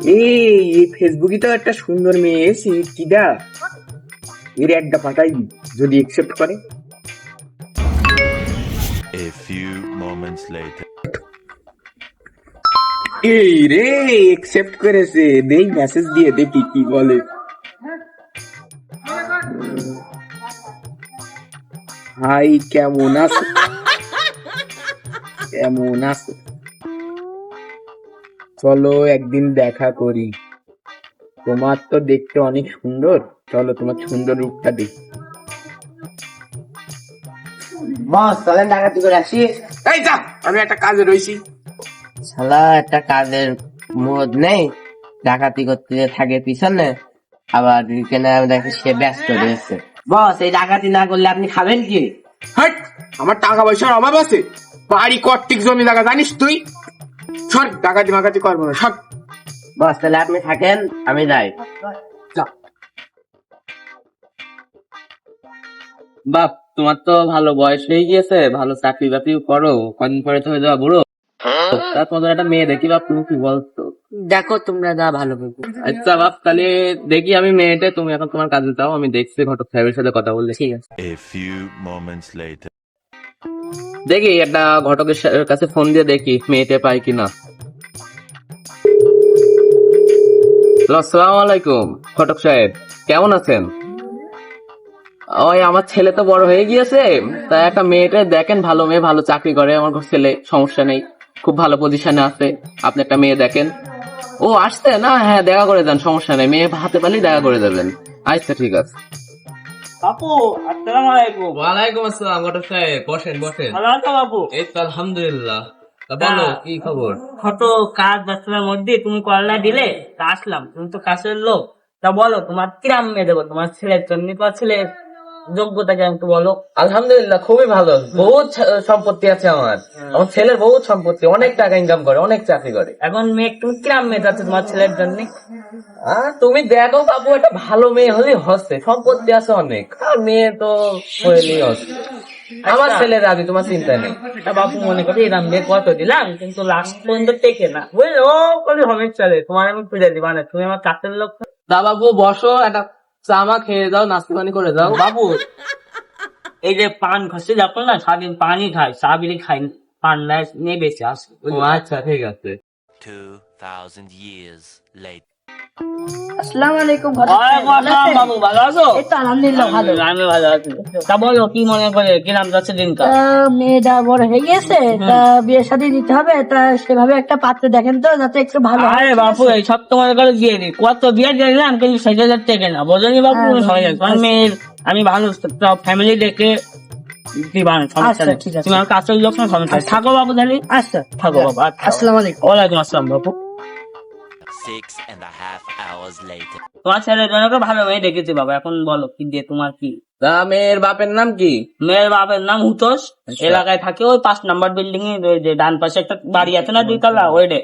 এই ফেসবুকে তো একটা সুন্দর মেয়ে এসে কিডা এর একটা পাঠাই যদি একসেপ্ট করে। A few moments later. এই রে একসেপ্ট করেছে, দেই মেসেজ দিয়ে দেখি কি বলে। হাই কেমন আছো, কেমন আছো, চলো একদিন দেখা করি, তোমার তো দেখতে অনেক সুন্দর, চলো তোমার সুন্দর রূপটা দেখি। বস চলেন ডাকাতি করে আসি। এই যা, আমি একটা কাজে রয়েছি। শালা একটা কাজের মোদ নেই, ডাকাতি করতে থাকে পিছনে, আবার এখানে আমি দেখি সে ব্যস্ত রয়েছে। বস এই ডাকাতি না করলে আপনি খাবেন কি? হাট, আমার টাকা পয়সার অভাব আছে, বাড়ি কর্তিক জমি জায়গা জানিস তুই, সর ডাকাতি মাকাতি করবো না, সর। বস তাহলে আপনি থাকেন, আমি যাই। যা। বাপ, তোমার তো ভালো বয়স হয়ে গিয়েছে, ভালো চাকরি বাকরিও করো, কদিন পরে তো হয়ে যাওয়া বুড়ো। তারপর একটা মেয়ে দেখি বাপ, তুমি কি বলতো? দেখো তোমরা যা ভালো করবে। আচ্ছা বাপ, তাহলে দেখি আমি মেয়েটা, তুমি এখন তোমার কাজে যাও, আমি দেখছি ঘটক সাহেবের সাথে কথা বললে। ঠিক আছে। A few moments later. দেখি একটা ঘটকের কাছে ফোন দিয়ে দেখি মেয়েটা পাই কিনা। আসসালামু আলাইকুম ঘটক সাহেব, কেমন আছেন? ওই আমার ছেলে তো বড় হয়ে গিয়েছে, তাই একটা মেয়েটা দেখেন, ভালো মেয়ে, ভালো চাকরি করে, আমার ছেলে সমস্যা নেই, খুব ভালো পজিশনে আছে, আপনি একটা মেয়ে দেখেন। ও আসছে না? হ্যাঁ দেখা করে যান, সমস্যা নেই, মেয়ে হাতে পারলেই দেখা করে দেবেন। আচ্ছা ঠিক আছে। বাপু আসসালামু আলাইকুম। ওয়ালাইকুম আসসালাম ঘটক সাহেব, বসেন বসেন। ভালো আছো বাপু? এই তো আলহামদুলিল্লাহ। তা বলো কি খবর? কত কাজ ব্যস্ততার মধ্যে তুমি কলটা দিলে, তা আসলাম। তুমি তো কাছের লোক, তা বলো তোমার কিরাম মেয়ে দেবো তোমার ছেলের জন্য? তোমার ছেলের যোগ্যতা কেমন একটু বলো। আলহামদুলিল্লাহ খুবই ভালো, বহুত সম্পত্তি আছে আমার, আমার ছেলের বহুত সম্পত্তি, অনেক টাকা ইনকাম করে, অনেক চাকরি করে। এখন মেয়ে তুমি কিরাম মেয়ে যাচ্ছে তোমার ছেলের জন্য? তুমি দেখো বাবু, একটা ভালো মেয়ে হলেই হচ্ছে, সম্পত্তি আছে অনেক, আর মেয়ে তো হলেই হচ্ছে। আমার ছেলে রাজি, তোমার চিন্তা নেই। তা বাপু মনে করি এরাম মেয়ে কত দিলাম, কিন্তু লাস্ট পর্যন্ত টেকে না, বুঝলে? ও করে হবে চলে, তোমার আমি খুঁজে দিবা না, তুমি আমার কাছের লোক। তা বাবু বসো, একটা চামা খেয়ে যাও, নাস্তা পানি করে যাও। বাবু এই যে পান খাচ্ছে যখন না, সারাদিন পানি খায়, চা বিড়ি খাই, পান নিয়ে বেঁচে আসে। ও আচ্ছা ঠিক আছে। 2,000 years later. আসসালামু আলাইকুম। ওয়ালাইকুম আসসালাম বাবু, ভালো আছো? এই তো আলহামদুলিল্লাহ ভালো। আমি ভালো আছি। তা বলো কি মনে করে, কিরাম যাচ্ছে দিনকাল? মেয়েটা বড় হয়ে গেছে, তা বিয়ে শাদী দিতে হবে, তা সেভাবে একটা পাত্র দেখেন তো, যাতে একটু ভালো হয়। আরে বাপু এই সব তোমার করে দিয়ে দিই, কত বিয়ে দিলাম কিন্তু 60,000 থেকে না, বোঝনি বাপু? সবাই তোমার মেয়ের আমি ভালো ফ্যামিলি দেখে দিবা না, সমস্যা নেই। ঠিক আছে। তুমি আমার কাছের লোক না, সমস্যা নেই। থাকো বাবু তাহলে। আচ্ছা থাকো বাবু। আসসালামু আলাইকুম। ওয়ালাইকুম আসসালাম বাবু। 6.5 hours later. তোমার ছেলের জন্য তো ভালো মেয়ে দেখেছি বাবা, এখন বলো কি দিয়ে তোমার কি? তা মেয়ের বাপের নাম কি? মেয়ের বাপের নাম হুতোষ, এলাকায় থাকে ওই 5 নম্বর বিল্ডিং এ, ওই যে ডান পাশে একটা বাড়ি আছে না 2 তলা, ওইটে।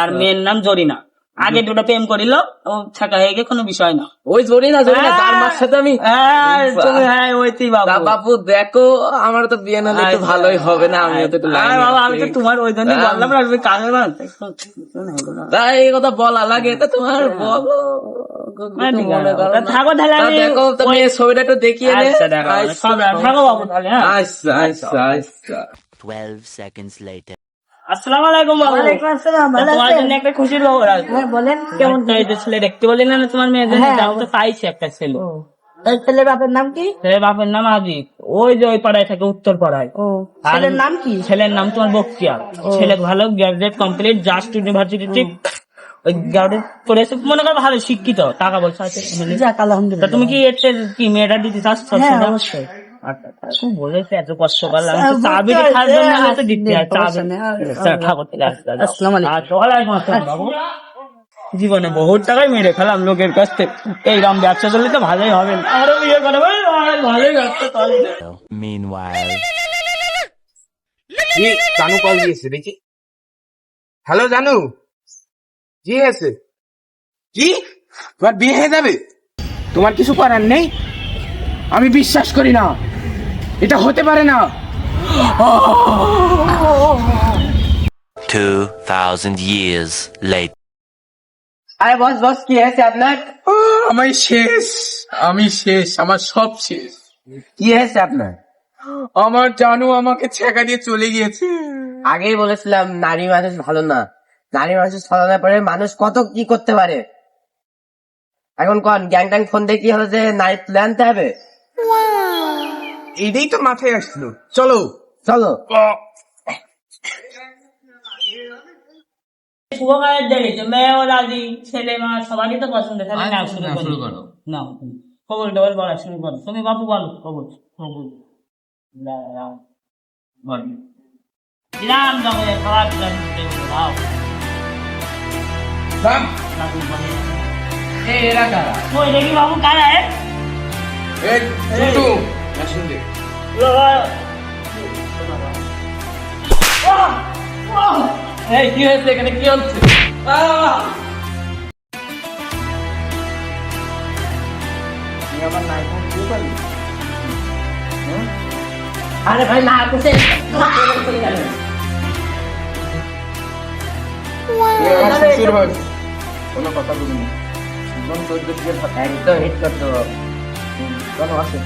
আর মেয়ের নাম জরিনা। আগে দুটো প্রেম করিল, ও ছাকা হয়ে গিয়ে কোনো বিষয় না। ওই জরিনা, জরিনা তার মার সাথে আমি। তুমি হ্যাঁ ওইটি তা বাবু। বাপু দেখো, আমার তো বিয়ে না হলে একটু ভালোই হবে না, আমি তো একটু আরে বাবা, আমি তো তোমার ওই জন্যই বললাম না, তুমি কাজের মানুষ। তাই এই কথা বলা লাগে, তা তোমার বলো। মনে করো না। থাকো তাহলে, তা আমি দেখো, তো মেয়ের ছবিটা একটু দেখিয়ে নে। আচ্ছা, দেখো, সব থাকো বাবু তাহলে। হ্যাঁ আচ্ছা আচ্ছা আচ্ছা। 12 seconds later. আসসালামু আলাইকুম বাবু। ওয়ালাইকুম আসসালাম, ভালো তোমার আছেন? জন্য একটা খুশির খবর আছে। হ্যাঁ বলেন, কেমন এই যে ছেলে দেখতে বললেন না তোমার মেয়ের জন্য, হ্যাঁ, আমি তো পাইছি একটা ছেলে। তার ছেলের বাপের নাম কি? ছেলের বাপের নাম আজিব, ওই যে ওই পাড়ায় থাকে, উত্তর পাড়ায়। আর ছেলের নাম কি? ছেলের নাম তোমার বক্তিয়ার। ছেলে ভালো, গ্রাজুয়েট কমপ্লিট, জাস্ট ইউনিভার্সিটি, ঠিক ওই গ্রাজুয়েট করেছে, মনে করো ভালো শিক্ষিত, টাকা পয়সা আছে। যাক তা আলহামদুলিল্লাহ। তুমি কি এর কি মেয়েটা দিতে চাচ্ছ? হ্যাঁ অবশ্যই। আচ্ছা, খুব বলেছে, এত কষ্ট করলাম, আচ্ছা, চা বিড়ি খাওয়ার জন্য হলে তো দিতে হয়, চা সমস্যা নেই। আচ্ছা, থাকো তাহলে। আসসালামু আলাইকুম। আচ্ছা, ওয়ালাইকুম আসসালাম বাবু। জীবনে বহুত টাকাই মেরে খেলাম লোকের কাছ থেকে, এইরকম ব্যবসা করলে তো ভালোই হবে না। আরো বিয়ে করে ভালোই ব্যবসা চলবে। Meanwhile. কি জানু কল দিয়েছে দেখি। হ্যালো জানু, কি হয়েছে? কি তোমার বিয়ে হয়ে যাবে? তোমার কিছু করার নেই? আমি বিশ্বাস করি না, এটা হতে পারে না। 2,000 years later. আরে বস বস কি হয়েছে আপনার? আমি শেষ, আমার সব শেষ। কি হয়েছে আপনার? আমার জানু আমাকে ছেঁকা দিয়ে চলে গিয়েছে। আগেই বলেছিলাম নারী মানুষ ভালো না, নারী মানুষের ছলনার পরে মানুষ কত কি করতে পারে। এখন কোন গ্যাং ট্যাং ফোন দিয়ে কি হলো যে নারী তুলে আনতে হবে? এটাই তো মাথায় আসলো, চলো। চলো। শুভ কাজের দেখেছে মেয়ে ও দাদি ছেলে মা সবারই তো পছন্দ, তাহলে নাও শুরু করো। নাও কবুল টবল বলা শুরু করো, তুমি বাপু বলো কবুল কবুল। দিলাম জঙ্গলে খাওয়া দিলাম দাও থাম। বাপু বলে এরা কারা? ওই দেখি বাবু কারা এই ছোটু, আসুন দে। এই কি হয়েছে এখানে, কি হচ্ছে? আরে ভাই না করছে আমার শ্বশুর বাড়ি, কোনো কথা বলিনি, একদম 14 দিকে একদম হিট করতো। চলো আসে।